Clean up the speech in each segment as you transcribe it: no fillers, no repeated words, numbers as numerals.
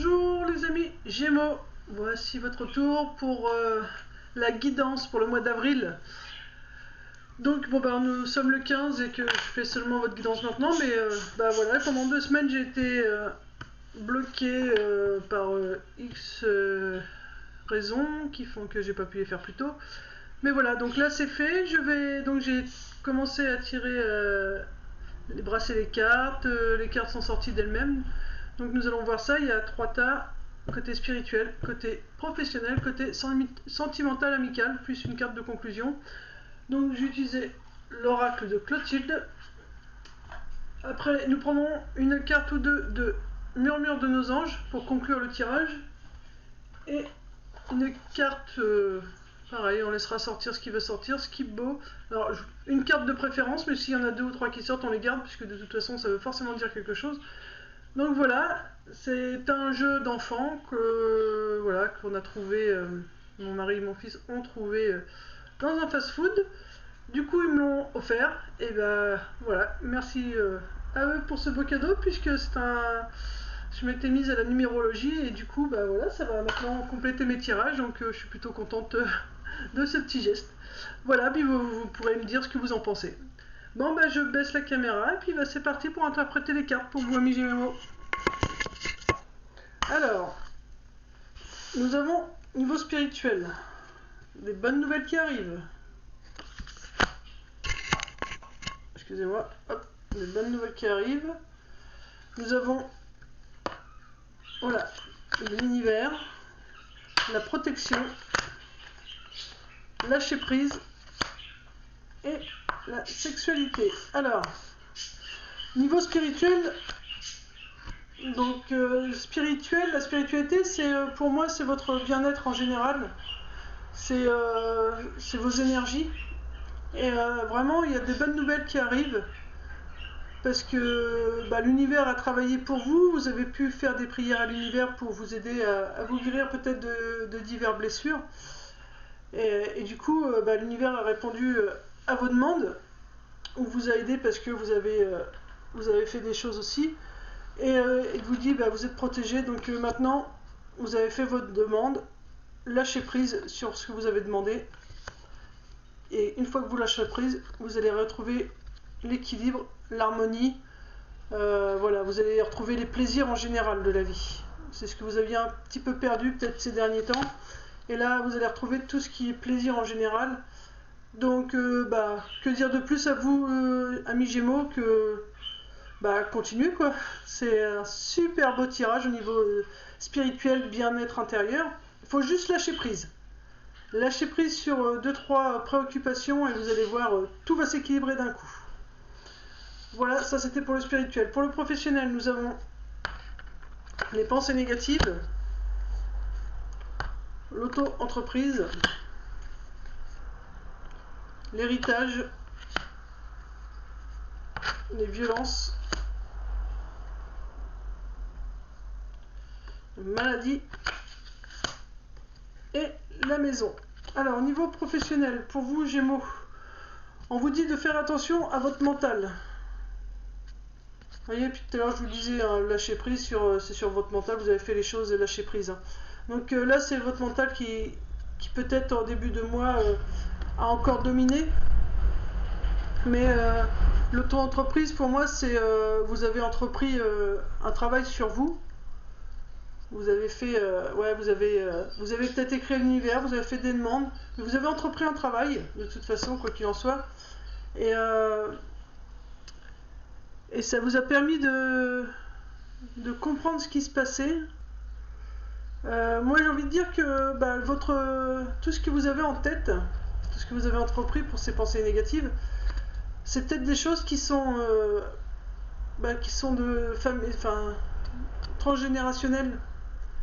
Bonjour les amis Gémeaux, voici votre tour pour la guidance pour le mois d'avril. Donc bon bah nous sommes le 15 et que je fais seulement votre guidance maintenant, mais bah voilà, pendant 2 semaines j'ai été bloqué par X raisons qui font que j'ai pas pu les faire plus tôt. Mais voilà, donc là c'est fait, donc j'ai commencé à tirer les brasser les cartes sont sorties d'elles-mêmes. Donc nous allons voir ça, il y a 3 tas, côté spirituel, côté professionnel, côté sentimental, amical, plus une carte de conclusion. Donc j'ai utilisé l'oracle de Clotilde. Après nous prenons une carte ou deux de murmure de nos anges pour conclure le tirage. Et une carte, pareil, on laissera sortir ce qui veut sortir, ce qui est beau. Alors une carte de préférence, mais s'il y en a 2 ou 3 qui sortent, on les garde, puisque de toute façon ça veut forcément dire quelque chose. Donc voilà, c'est un jeu d'enfant que voilà qu'on a trouvé, mon mari et mon fils ont trouvé dans un fast-food. Du coup ils me l'ont offert et ben voilà, merci à eux pour ce beau cadeau puisque je m'étais mise à la numérologie et du coup bah voilà, ça va maintenant compléter mes tirages, donc je suis plutôt contente de ce petit geste. Voilà, puis vous pourrez me dire ce que vous en pensez. Bon bah je baisse la caméra et puis bah, c'est parti pour interpréter les cartes pour vous amis Gémeaux. Alors, nous avons niveau spirituel, des bonnes nouvelles qui arrivent. Excusez-moi, hop, des bonnes nouvelles qui arrivent. Nous avons, voilà, l'univers, la protection, lâcher prise et la sexualité. Alors, niveau spirituel, donc la spiritualité, c'est pour moi c'est votre bien-être en général, c'est vos énergies. Et vraiment, il y a des bonnes nouvelles qui arrivent parce que bah, l'univers a travaillé pour vous. Vous avez pu faire des prières à l'univers pour vous aider à vous guérir peut-être de diverses blessures. Et du coup, bah, l'univers a répondu à vos demandes ou vous a aidé parce que vous avez fait des choses aussi. Et il vous dit bah, vous êtes protégé. Donc maintenant, vous avez fait votre demande. Lâchez prise sur ce que vous avez demandé. Et une fois que vous lâchez prise, vous allez retrouver l'équilibre, l'harmonie. Voilà, vous allez retrouver les plaisirs en général de la vie. C'est ce que vous aviez un petit peu perdu peut-être ces derniers temps. Et là, vous allez retrouver tout ce qui est plaisir en général. Donc, bah, que dire de plus à vous, amis Gémeaux, que bah, continuez quoi. C'est un super beau tirage au niveau spirituel, bien-être intérieur. Il faut juste lâcher prise. Lâchez prise sur 2-3 préoccupations et vous allez voir, tout va s'équilibrer d'un coup. Voilà, ça c'était pour le spirituel. Pour le professionnel, nous avons les pensées négatives, l'auto-entreprise, l'héritage, les violences, maladie et la maison. Alors, niveau professionnel, pour vous Gémeaux, on vous dit de faire attention à votre mental. Vous voyez, puis tout à l'heure je vous disais, hein, lâcher prise, c'est sur votre mental, vous avez fait les choses et lâcher prise. Hein. Donc là c'est votre mental qui peut-être en début de mois a encore dominé. Mais l'auto-entreprise pour moi c'est vous avez entrepris un travail sur vous. Vous avez fait, ouais, vous avez peut-être écrit à l'univers, vous avez fait des demandes, mais vous avez entrepris un travail, de toute façon, quoi qu'il en soit. Et ça vous a permis de comprendre ce qui se passait. Moi j'ai envie de dire que bah, tout ce que vous avez en tête, tout ce que vous avez entrepris pour ces pensées négatives, c'est peut-être des choses qui sont de famille, enfin transgénérationnelles.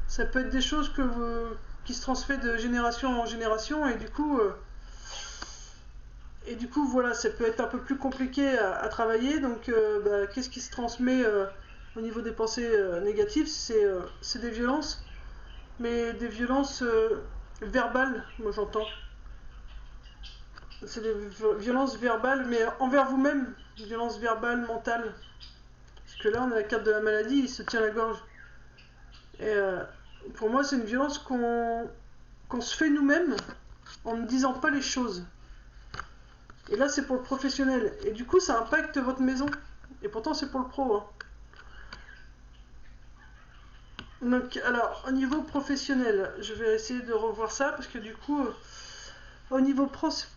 Ça peut être des choses qui se transmettent de génération en génération et du coup voilà, ça peut être un peu plus compliqué à travailler. Donc bah, qu'est-ce qui se transmet au niveau des pensées négatives, c'est des violences, mais des violences verbales, moi j'entends. C'est des violences verbales, mais envers vous-même, des violences verbales, mentales. Parce que là, on a la carte de la maladie, il se tient la gorge. Et pour moi, c'est une violence qu'on se fait nous-mêmes en ne disant pas les choses. Et là, c'est pour le professionnel. Et du coup, ça impacte votre maison. Et pourtant, c'est pour le pro. Hein. Donc, alors, au niveau professionnel, je vais essayer de revoir ça parce que du coup, au niveau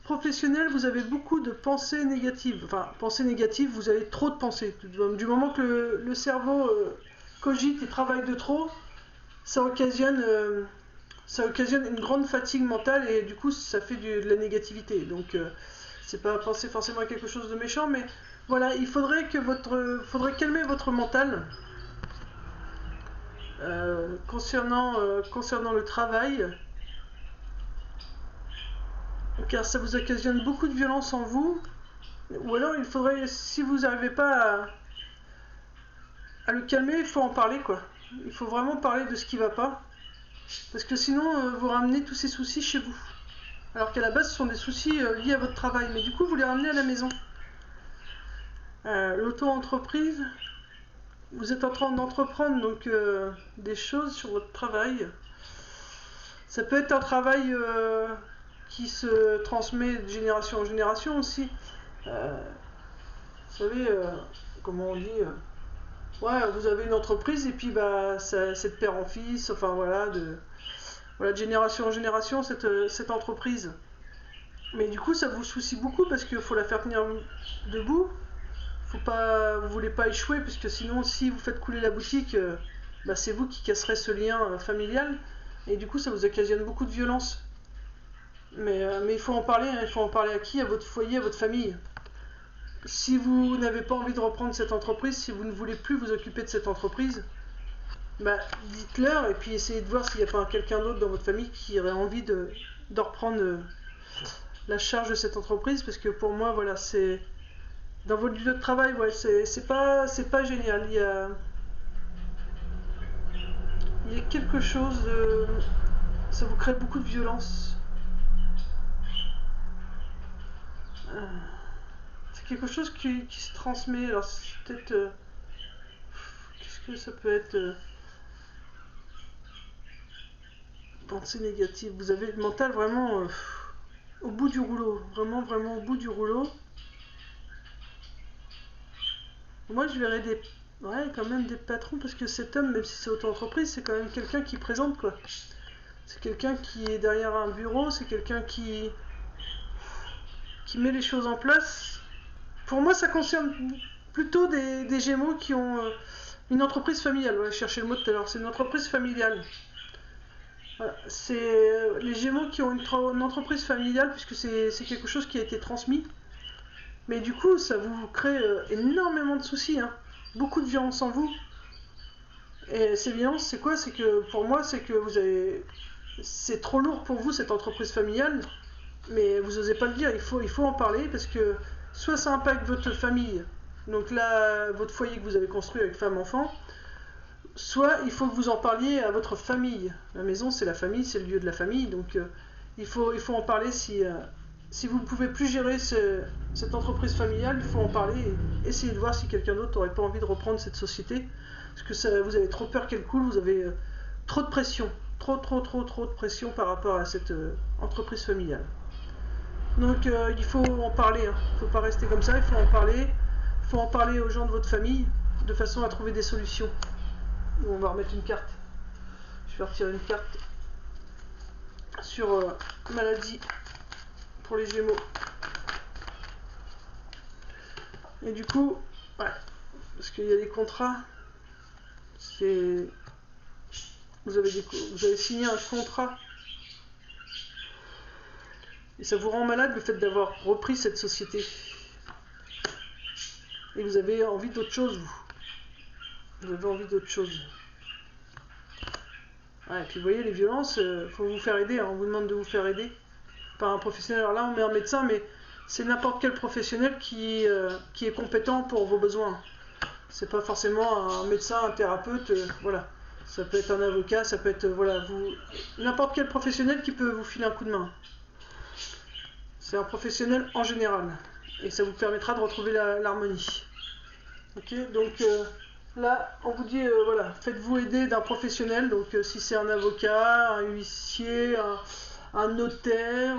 professionnel, vous avez beaucoup de pensées négatives. Enfin, pensées négatives, vous avez trop de pensées. Du moment que le cerveau cogite et travaille de trop, ça occasionne une grande fatigue mentale et du coup, ça fait de la négativité. Donc, c'est pas penser forcément à quelque chose de méchant, mais voilà, il faudrait faudrait calmer votre mental concernant le travail, car ça vous occasionne beaucoup de violence en vous. Ou alors, il faudrait, si vous n'arrivez pas à le calmer, il faut en parler, quoi. Il faut vraiment parler de ce qui va pas, parce que sinon, vous ramenez tous ces soucis chez vous. Alors qu'à la base, ce sont des soucis liés à votre travail, mais du coup, vous les ramenez à la maison. L'auto-entreprise, vous êtes en train d'entreprendre donc des choses sur votre travail. Ça peut être un travail qui se transmet de génération en génération aussi. Vous savez, comment on dit ouais, vous avez une entreprise et puis bah, c'est de père en fils, enfin voilà, de génération en génération cette entreprise. Mais du coup, ça vous soucie beaucoup parce qu'il faut la faire tenir debout. Vous voulez pas échouer, puisque sinon, si vous faites couler la boutique, bah, c'est vous qui casserez ce lien familial. Et du coup, ça vous occasionne beaucoup de violence. Mais il faut en parler, hein, il faut en parler à qui? À votre foyer, à votre famille. Si vous n'avez pas envie de reprendre cette entreprise, si vous ne voulez plus vous occuper de cette entreprise, bah, dites-leur et puis essayez de voir s'il n'y a pas quelqu'un d'autre dans votre famille qui aurait envie de reprendre la charge de cette entreprise, parce que pour moi, voilà, c'est dans votre lieu de travail, ouais, c'est pas génial. Il y a quelque chose de, ça vous crée beaucoup de violence. C'est quelque chose qui se transmet. Alors c'est peut-être, qu'est-ce que ça peut être? Pensée négative. Vous avez le mental vraiment au bout du rouleau, vraiment vraiment au bout du rouleau. Moi, je verrais quand même des patrons, parce que cet homme, même si c'est auto-entreprise, c'est quand même quelqu'un qui présente, quoi. C'est quelqu'un qui est derrière un bureau, c'est quelqu'un qui met les choses en place. Pour moi, ça concerne plutôt des Gémeaux qui ont une entreprise familiale. Ouais, je cherchais le mot tout à l'heure, c'est une entreprise familiale. Voilà. C'est les Gémeaux qui ont une entreprise familiale, puisque c'est quelque chose qui a été transmis. Mais du coup, ça vous crée énormément de soucis, hein. Beaucoup de violence en vous. Et ces violences, c'est quoi? C'est que pour moi, c'est que c'est trop lourd pour vous cette entreprise familiale, mais vous osez pas le dire. Il faut en parler parce que soit ça impacte votre famille, donc là, votre foyer que vous avez construit avec femme, enfant, soit il faut que vous en parliez à votre famille. La maison, c'est la famille, c'est le lieu de la famille, donc il faut en parler si vous ne pouvez plus gérer cette entreprise familiale, il faut en parler et essayer de voir si quelqu'un d'autre n'aurait pas envie de reprendre cette société. Parce que vous avez trop peur qu'elle coule, vous avez trop de pression. Trop de pression par rapport à cette entreprise familiale. Donc il faut en parler, hein. Il ne faut pas rester comme ça, il faut en parler. Il faut en parler aux gens de votre famille de façon à trouver des solutions. On va remettre une carte. Je vais retirer une carte sur maladie pour les Gémeaux. Et du coup, ouais, parce qu'il y a des contrats, vous avez signé un contrat et ça vous rend malade le fait d'avoir repris cette société. Et vous avez envie d'autre chose, vous. Vous avez envie d'autre chose. Ouais, et puis vous voyez, les violences, faut vous faire aider, hein. On vous demande de vous faire aider par un professionnel. Alors là, on met un médecin, mais c'est n'importe quel professionnel qui est compétent pour vos besoins. C'est pas forcément un médecin, un thérapeute, voilà. Ça peut être un avocat, ça peut être, voilà, n'importe quel professionnel qui peut vous filer un coup de main. C'est un professionnel en général. Et ça vous permettra de retrouver l'harmonie. Ok, donc Là, on vous dit, voilà, faites-vous aider d'un professionnel. Donc, si c'est un avocat, un huissier, un notaire,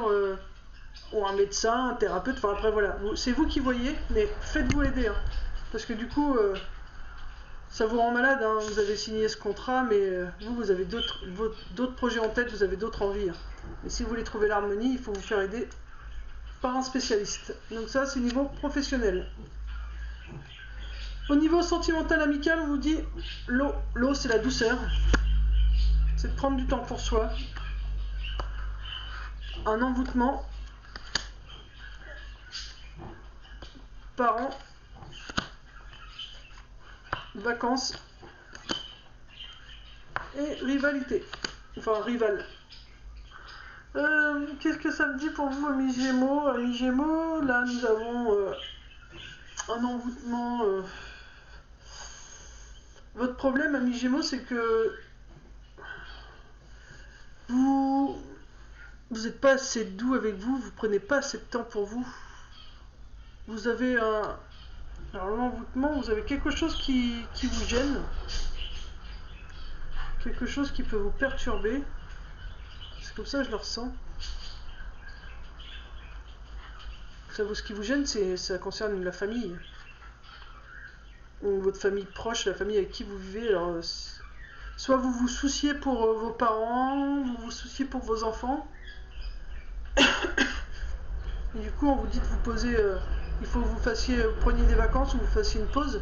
ou un médecin, un thérapeute, enfin après voilà, c'est vous qui voyez, mais faites-vous aider. Hein. Parce que du coup, ça vous rend malade, hein. Vous avez signé ce contrat, mais vous avez d'autres projets en tête, vous avez d'autres envies. Hein. Et si vous voulez trouver l'harmonie, il faut vous faire aider par un spécialiste. Donc ça, c'est niveau professionnel. Au niveau sentimental, amical, on vous dit l'eau. L'eau, c'est la douceur. C'est de prendre du temps pour soi. Un envoûtement. Parents. Vacances. Et rivalité. Enfin, rival. Qu'est-ce que ça me dit pour vous, amis Gémeaux? Amis Gémeaux, là, nous avons un envoûtement. Votre problème, amis Gémeaux, c'est que vous n'êtes pas assez doux avec vous, vous prenez pas assez de temps pour vous. Vous avez un... Alors l'envoûtement, vous avez quelque chose qui vous gêne. Quelque chose qui peut vous perturber. C'est comme ça que je le ressens. Ce qui vous gêne, ça concerne la famille. Ou votre famille proche, la famille avec qui vous vivez. Alors, soit vous vous souciez pour vos parents, vous vous souciez pour vos enfants. Et du coup, on vous dit de vous poser... il faut que vous preniez des vacances ou vous fassiez une pause.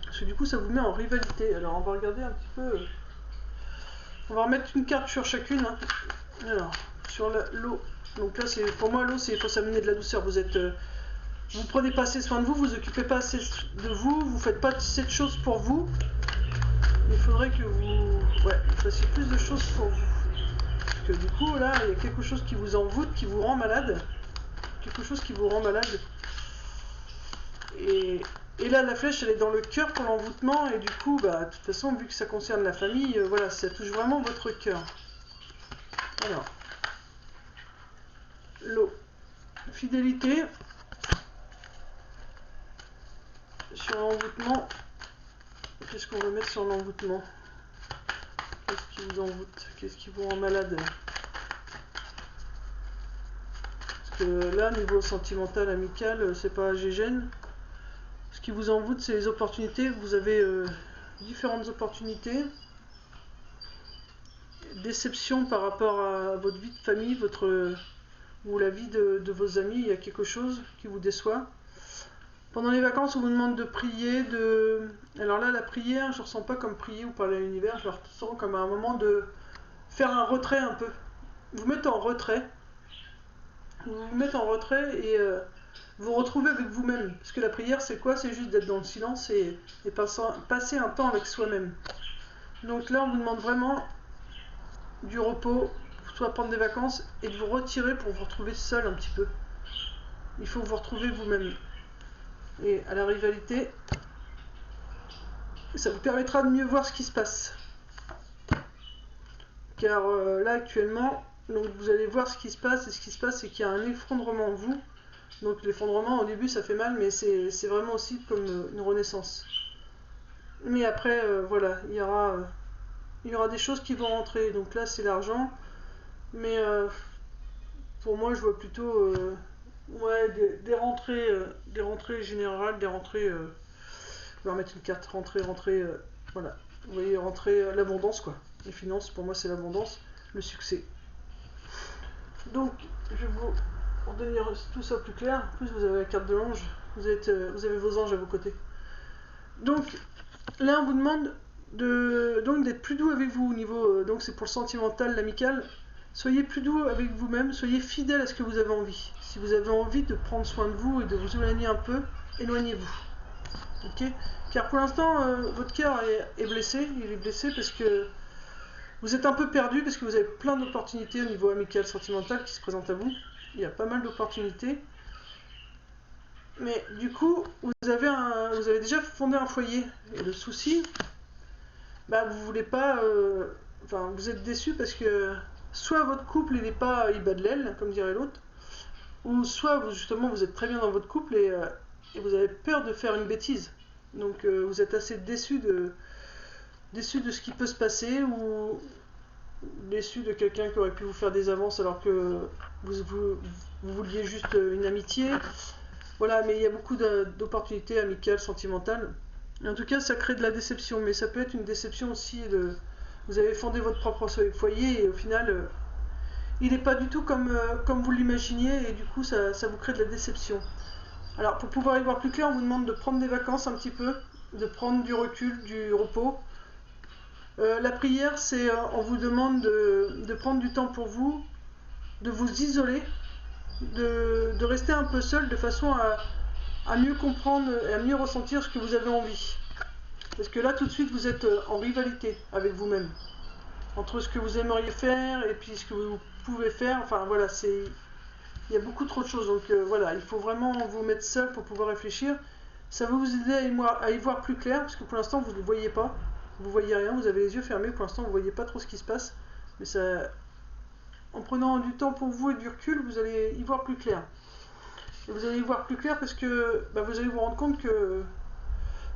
Parce que du coup, ça vous met en rivalité. Alors, on va regarder un petit peu... On va remettre une carte sur chacune. Hein. Alors, sur l'eau. Donc là, pour moi, l'eau, il faut s'amener de la douceur. Vous prenez pas assez soin de vous, vous occupez pas assez de vous, vous faites pas assez de choses pour vous. Il faudrait que vous fassiez plus de choses pour vous. Parce que du coup, là, il y a quelque chose qui vous envoûte, qui vous rend malade. Quelque chose qui vous rend malade. Et là, la flèche, elle est dans le cœur pour l'envoûtement. Et du coup, de toute façon, vu que ça concerne la famille, voilà, ça touche vraiment votre cœur. Alors, l'eau. Fidélité. Sur l'envoûtement, qu'est-ce qu'on va mettre sur l'envoûtement? Qu'est-ce qui vous envoûte? Qu'est-ce qui vous rend malade? Parce que là, niveau sentimental, amical, c'est pas gégène. Ce qui vous envoûte, c'est les opportunités. Vous avez différentes opportunités. Déception par rapport à votre vie de famille, ou la vie de vos amis. Il y a quelque chose qui vous déçoit. Pendant les vacances, on vous demande de prier, Alors là, la prière, je ne ressens pas comme prier ou parler à l'univers, je le ressens comme un moment de faire un retrait un peu. Vous mettez en retrait. Vous mettez en retrait et vous retrouvez avec vous-même. Parce que la prière, c'est quoi? C'est juste d'être dans le silence et passer un temps avec soi-même. Donc là, on vous demande vraiment du repos, soit prendre des vacances et de vous retirer pour vous retrouver seul un petit peu. Il faut vous retrouver vous-même. Et à la rivalité, ça vous permettra de mieux voir ce qui se passe. Car là actuellement, donc vous allez voir ce qui se passe, et ce qui se passe c'est qu'il y a un effondrement en vous. Donc l'effondrement au début ça fait mal, mais c'est vraiment aussi comme une renaissance. Mais après, voilà, il y aura des choses qui vont rentrer. Donc là c'est l'argent, mais pour moi je vois plutôt des rentrées générales, des rentrées... on va remettre une carte rentrée, voilà. Vous voyez, rentrée, l'abondance quoi. Les finances, pour moi, c'est l'abondance, le succès. Donc, je vais vous redonner tout ça plus clair. En plus, vous avez la carte de l'ange. Vous avez vos anges à vos côtés. Donc, là, on vous demande d'être plus doux avec vous au niveau... donc, c'est pour le sentimental, l'amical. Soyez plus doux avec vous-même. Soyez fidèle à ce que vous avez envie. Si vous avez envie de prendre soin de vous et de vous éloigner un peu, éloignez-vous. Ok? Car pour l'instant, votre cœur est blessé. Il est blessé parce que vous êtes un peu perdu, parce que vous avez plein d'opportunités au niveau amical, sentimental qui se présentent à vous. Il y a pas mal d'opportunités. Mais du coup, vous avez déjà fondé un foyer. Et le souci, vous voulez pas... vous êtes déçu parce que soit votre couple il bat de l'aile, comme dirait l'autre, ou soit justement vous êtes très bien dans votre couple et vous avez peur de faire une bêtise. Donc vous êtes assez déçu de ce qui peut se passer, ou déçu de quelqu'un qui aurait pu vous faire des avances alors que vous vouliez juste une amitié. Voilà, mais il y a beaucoup d'opportunités amicales, sentimentales. Et en tout cas, ça crée de la déception, mais ça peut être une déception aussi de... Vous avez fondé votre propre foyer et au final, il n'est pas du tout comme vous l'imaginiez, et du coup, ça vous crée de la déception. Alors, pour pouvoir y voir plus clair, on vous demande de prendre des vacances un petit peu, de prendre du recul, du repos. La prière, c'est on vous demande de prendre du temps pour vous, de vous isoler, de rester un peu seul de façon à mieux comprendre et à mieux ressentir ce que vous avez envie. Parce que là, tout de suite, vous êtes en rivalité avec vous-même. Entre ce que vous aimeriez faire et puis ce que vous pouvez faire. Enfin, voilà, il y a beaucoup trop de choses. Donc voilà, il faut vraiment vous mettre seul pour pouvoir réfléchir. Ça va vous aider à y voir plus clair, parce que pour l'instant, vous ne le voyez pas. Vous voyez rien, vous avez les yeux fermés. Pour l'instant, vous ne voyez pas trop ce qui se passe. Mais ça, en prenant du temps pour vous et du recul, vous allez y voir plus clair. Et vous allez y voir plus clair parce que vous allez vous rendre compte que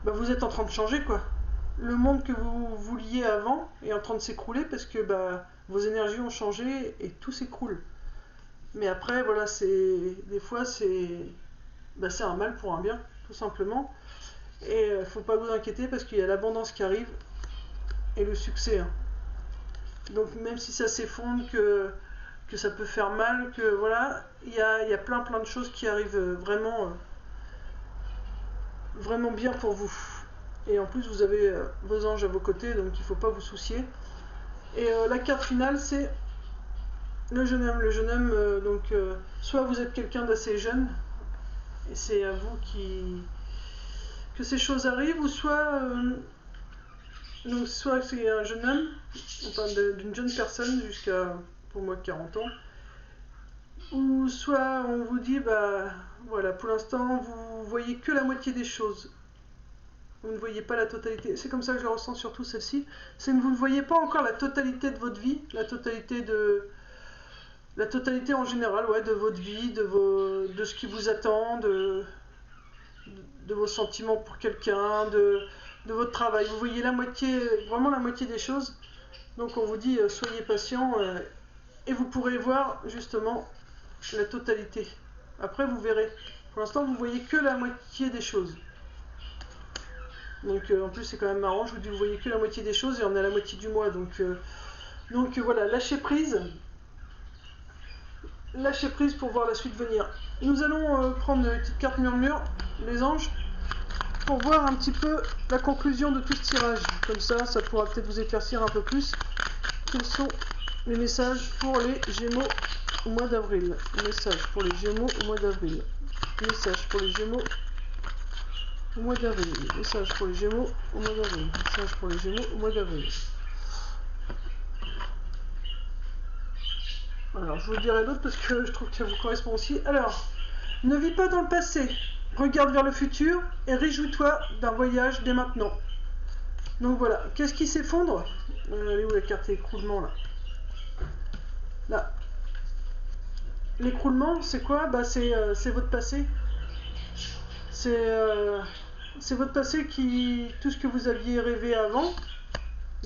vous êtes en train de changer, quoi. Le monde que vous vouliez avant est en train de s'écrouler parce que vos énergies ont changé et tout s'écroule. Mais après, voilà, des fois c'est un mal pour un bien, tout simplement. Et faut pas vous inquiéter parce qu'il y a l'abondance qui arrive et le succès. Hein. Donc même si ça s'effondre, que ça peut faire mal, que voilà, il y a plein de choses qui arrivent vraiment bien pour vous. Et en plus, vous avez vos anges à vos côtés, donc il ne faut pas vous soucier. Et la carte finale, c'est le jeune homme. Le jeune homme, soit vous êtes quelqu'un d'assez jeune, et c'est à vous que ces choses arrivent, ou soit c'est un jeune homme, on parle d'une jeune personne jusqu'à, pour moi, 40 ans, ou soit on vous dit, voilà, pour l'instant, vous voyez que la moitié des choses. Vous ne voyez pas la totalité. C'est comme ça que je la ressens, surtout celle-ci. C'est que vous ne voyez pas encore la totalité de votre vie, la totalité en général, ouais, de votre vie, de ce qui vous attend, de vos sentiments pour quelqu'un, de votre travail. Vous voyez vraiment la moitié des choses. Donc on vous dit, soyez patient et vous pourrez voir justement la totalité. Après, vous verrez. Pour l'instant, vous voyez que la moitié des choses. Donc en plus c'est quand même marrant, je vous dis vous voyez que la moitié des choses et on est à la moitié du mois, donc voilà, lâchez prise pour voir la suite venir. Nous allons prendre une petite carte murmure, les anges, pour voir un petit peu la conclusion de tout ce tirage. Comme ça pourra peut-être vous éclaircir un peu plus. Quels sont les messages pour les Gémeaux au mois d'avril? Messages pour les Gémeaux au mois d'avril. Messages pour les Gémeaux au mois d'avril. Message pour les Gémeaux au mois d'avril. Message pour les Gémeaux au mois d'avril. Alors, je vous dirai d'autres parce que je trouve que ça vous correspond aussi. Alors, ne vis pas dans le passé. Regarde vers le futur et réjouis-toi d'un voyage dès maintenant. Donc voilà. Qu'est-ce qui s'effondre? Elle est où la carte écroulement là? Là. L'écroulement, c'est quoi? C'est votre passé. C'est votre passé tout ce que vous aviez rêvé avant,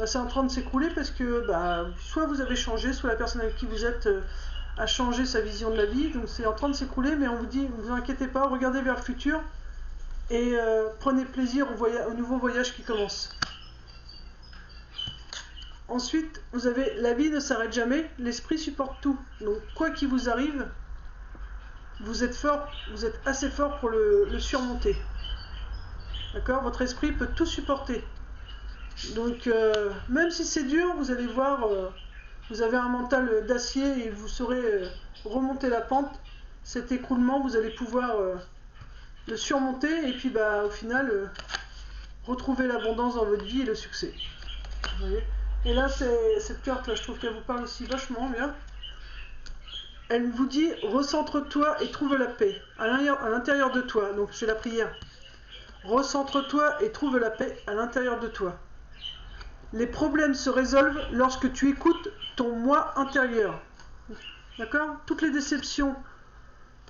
c'est en train de s'écrouler parce que soit vous avez changé, soit la personne avec qui vous êtes a changé sa vision de la vie, donc c'est en train de s'écrouler, mais on vous dit, ne vous inquiétez pas, regardez vers le futur et prenez plaisir au nouveau voyage qui commence. Ensuite, vous avez la vie ne s'arrête jamais, l'esprit supporte tout, donc quoi qu'il vous arrive, vous êtes fort, vous êtes assez fort pour le surmonter. D'accord? Votre esprit peut tout supporter. Donc, même si c'est dur, vous allez voir, vous avez un mental d'acier et vous saurez remonter la pente. Cet écroulement, vous allez pouvoir le surmonter et puis au final, retrouver l'abondance dans votre vie et le succès. Vous voyez? Et là, cette carte, là, je trouve qu'elle vous parle aussi vachement bien. Elle vous dit, recentre-toi et trouve la paix à l'intérieur de toi. Donc, c'est la prière. Recentre-toi et trouve la paix à l'intérieur de toi. Les problèmes se résolvent lorsque tu écoutes ton moi intérieur. D'accord? Toutes les déceptions,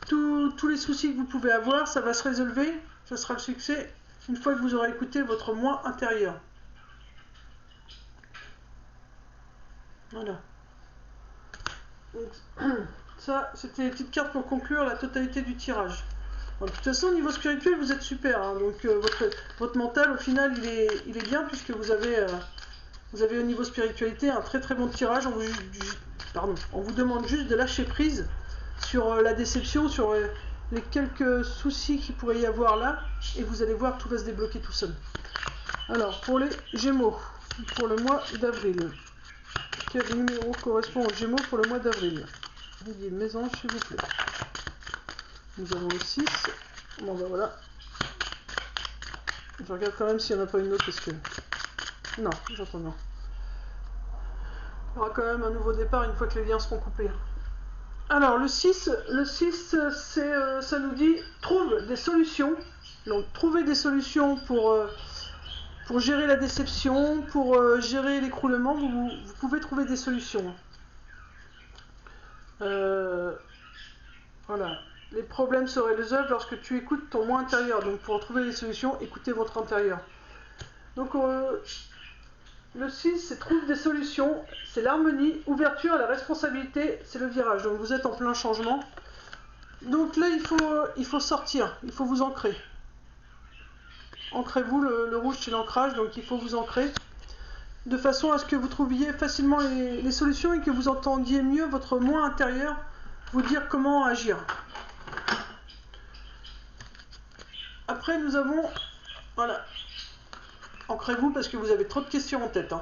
tous les soucis que vous pouvez avoir, ça va se résolver, ça sera le succès une fois que vous aurez écouté votre moi intérieur. Voilà. Donc, ça, c'était les petites cartes pour conclure la totalité du tirage. Bon, de toute façon, au niveau spirituel, vous êtes super. Hein, donc, votre mental, au final, il est bien puisque vous avez au niveau spiritualité un très très bon tirage. On vous demande juste de lâcher prise sur la déception, sur les quelques soucis qu'il pourrait y avoir là. Et vous allez voir, tout va se débloquer tout seul. Alors, pour les Gémeaux, pour le mois d'avril. Quel numéro correspond aux Gémeaux pour le mois d'avril? Veuillez maison, s'il vous plaît. Nous avons le 6. Bon, ben voilà. Je regarde quand même s'il n'y en a pas une autre, parce que... Non, j'entends non. Il y aura quand même un nouveau départ une fois que les liens seront coupés. Alors, le 6, ça nous dit « Trouve des solutions ». Donc, trouver des solutions pour gérer la déception, pour gérer l'écroulement, vous pouvez trouver des solutions. Voilà. Les problèmes se résolvent lorsque tu écoutes ton moi intérieur. Donc pour trouver des solutions, écoutez votre intérieur. Donc le 6, c'est trouve des solutions, c'est l'harmonie, ouverture à la responsabilité, c'est le virage. Donc vous êtes en plein changement. Donc là, il faut sortir, il faut vous ancrer. Ancrez-vous, le rouge c'est l'ancrage, donc il faut vous ancrer. De façon à ce que vous trouviez facilement les solutions et que vous entendiez mieux votre moi intérieur vous dire comment agir. Après, nous avons... Voilà. Ancrez-vous parce que vous avez trop de questions en tête. Hein.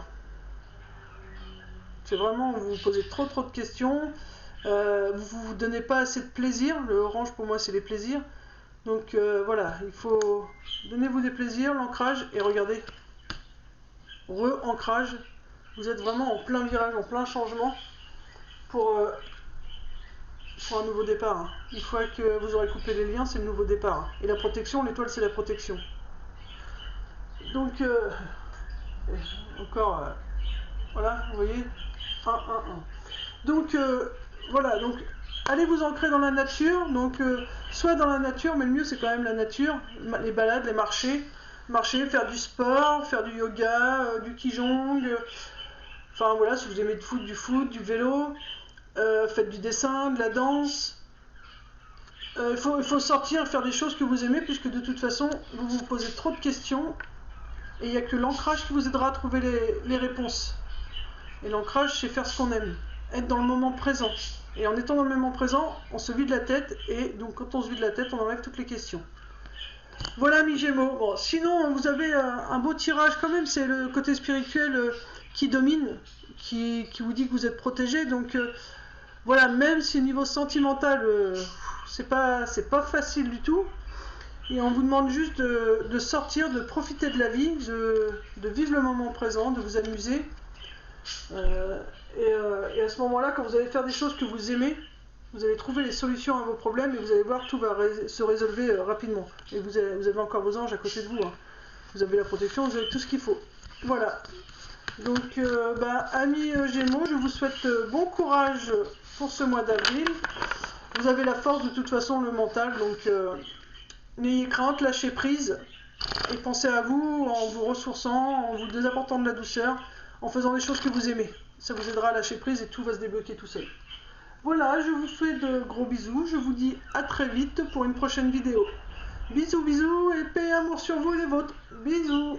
C'est vraiment, vous vous posez trop de questions. Vous vous donnez pas assez de plaisir. Le orange, pour moi, c'est les plaisirs. Donc, voilà. Il faut... Donnez-vous des plaisirs, l'ancrage. Et regardez. Re-ancrage. Vous êtes vraiment en plein virage, en plein changement. Pour un nouveau départ. Hein. Une fois que vous aurez coupé les liens, c'est le nouveau départ. Hein. Et la protection, l'étoile, c'est la protection. Donc, encore, voilà, vous voyez, 1, 1, 1. Donc, voilà, donc, allez vous ancrer dans la nature. Donc, soit dans la nature, mais le mieux, c'est quand même la nature. Les balades, les marchés. Marcher, faire du sport, faire du yoga, du qigong. Enfin, voilà, si vous aimez du foot, du vélo. Faites du dessin, de la danse. Il faut sortir, faire des choses que vous aimez, puisque de toute façon, vous vous posez trop de questions, et il n'y a que l'ancrage qui vous aidera à trouver les réponses. Et l'ancrage, c'est faire ce qu'on aime, être dans le moment présent. Et en étant dans le moment présent, on se vide la tête, et donc quand on se vide la tête, on enlève toutes les questions. Voilà, mes Gémeaux. Bon, sinon, vous avez un beau tirage quand même, c'est le côté spirituel qui domine, qui vous dit que vous êtes protégé, donc... Voilà, même si au niveau sentimental, c'est pas facile du tout. Et on vous demande juste de sortir, de profiter de la vie, de vivre le moment présent, de vous amuser. Et à ce moment-là, quand vous allez faire des choses que vous aimez, vous allez trouver les solutions à vos problèmes et vous allez voir tout va se résolver rapidement. Et vous avez encore vos anges à côté de vous. Hein. Vous avez la protection, vous avez tout ce qu'il faut. Voilà. Donc, amis Gémeaux, je vous souhaite bon courage pour ce mois d'avril. Vous avez la force de toute façon, le mental, donc n'ayez crainte, lâchez prise et pensez à vous en vous ressourçant, en vous apportant de la douceur, en faisant des choses que vous aimez. Ça vous aidera à lâcher prise et tout va se débloquer tout seul. Voilà, je vous fais de gros bisous, je vous dis à très vite pour une prochaine vidéo. Bisous, bisous et paix et amour sur vous et les vôtres. Bisous.